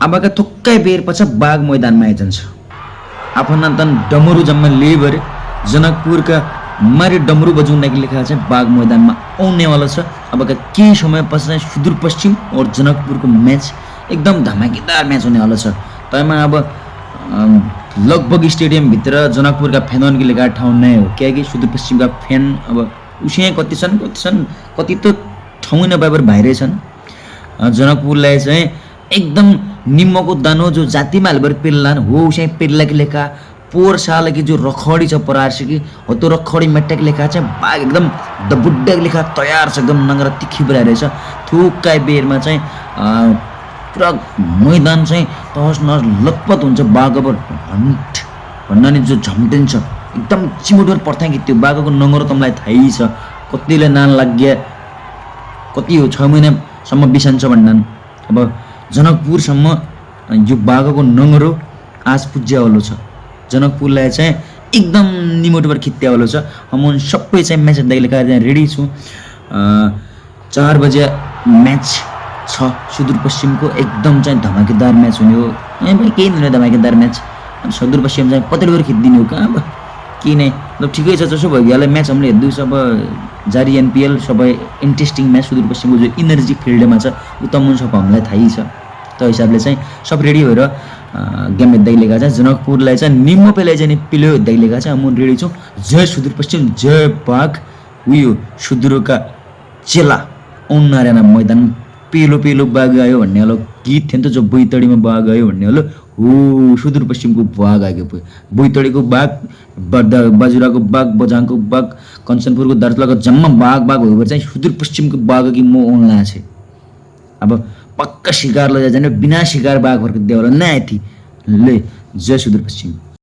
अबका थुक्कै बेर पछि बाघ मैदानमा आइजान्छ। आफन्ना तन डमरू जम्मा लिएर जनकपुरका मारी डमरू बजाउनका लेखा चाहिँ बाघ मैदानमा आउनेवाला छ। अबका केही समयपछि चाहिँ सुदूरपश्चिम और जनकपुरको म्याच एकदम धमाकेदार म्याच हुनेवाला छ। तयमा अब लगभग स्टेडियमभित्र जनकपुरका फ्याननले लेखा ठाउँ नै हो, किनकि सुदूरपश्चिमका फ्यान अब उसिया कति छन् कति त ठाउँ नपाएर बाहिरै छन्। जनकपुरलाई चाहिँ एकदम निम्मको दानो जो जातिमा हालेर पेल्लान हो उसिया पेल्लाकी लेखा पोहोर साल कि जो रखडी छ परार्छ कि हो त्यो रखडी मेट्टाकी लेखा चाहिँ बाघ एकदम दबुड्डाकी लेखा तयार छ, एकदम नङ्गरा तिखी भइरहेछ। थुक्कै बेरमा चाहिँ पुरा मैदान चाहिँ तहस नहस लतपत हुन्छ। बाघ अब हन्ट भन्दा नि जो झम्टिन्छ एकदम चिमुटमा पर्था कि त्यो बाघको नङ्गरो तँलाई थाहै छ, कतिले नान लाग्या कति हो 6 महिनासम्म बिसान्छ भन्नान्। अब जनकपुरसम्म यो बाघको नङ्गरो आज पुज्यावालो छ। जनकपुरलाई चाहिँ एकदम निमोटोबाट खित्यावालो छ। म सबै चाहिँ म्याच हेर्दाखेरि चाहिँ रेडी छु। 4 बजे म्याच छ सुदूरपश्चिमको, एकदम चाहिँ धमाकेदार म्याच हुने हो। भाइ केही हुने धमाकेदार म्याच, सुदूरपश्चिम चाहिँ पत्रिकाहरू खिचिदिने हो कहाँ अब के नै। मतलब ठिकै छ, जसो भइहाल्यो म्याच हामीले हेर्दैछ। अब जारी एनपिएल सबै इन्ट्रेस्टिङ म्याच सुदूरपश्चिमको जो इनर्जी फिल्डमा छ उता मुन सब हामीलाई थाहै छ। त्यो हिसाबले चाहिँ सब रेडी भएर गेम हेर्दै लेखा छ। जनकपुरलाई चाहिँ निम्म पेलाइ चाहिँ पिल्यो हेर्दै लेखा छ। म रेडी छु। जय सुदूरपश्चिम, जय बाघ। उयो सुदूरका चेला औनारेना मैदान पेलो पेलो बाघ आयो भन्ने वाला गीत थियो नि त, जो बैतडीमा बाघ आयो भन्ने वाला हो सुदूरपश्चिमको बाघ आएको। बैतडीको बाघ, बाजुराको बाघ, बझाङको बाघ, कञ्चनपुरको दार्चुलाको जम्मा बाघ हो चाहिँ सुदूरपश्चिमको बाघ कि म औँला छे। अब पक्का शिकार लजा जाने बिना शिकार बाघ फर्क देवाला नै थी ले। जय सुदूरपश्चिम।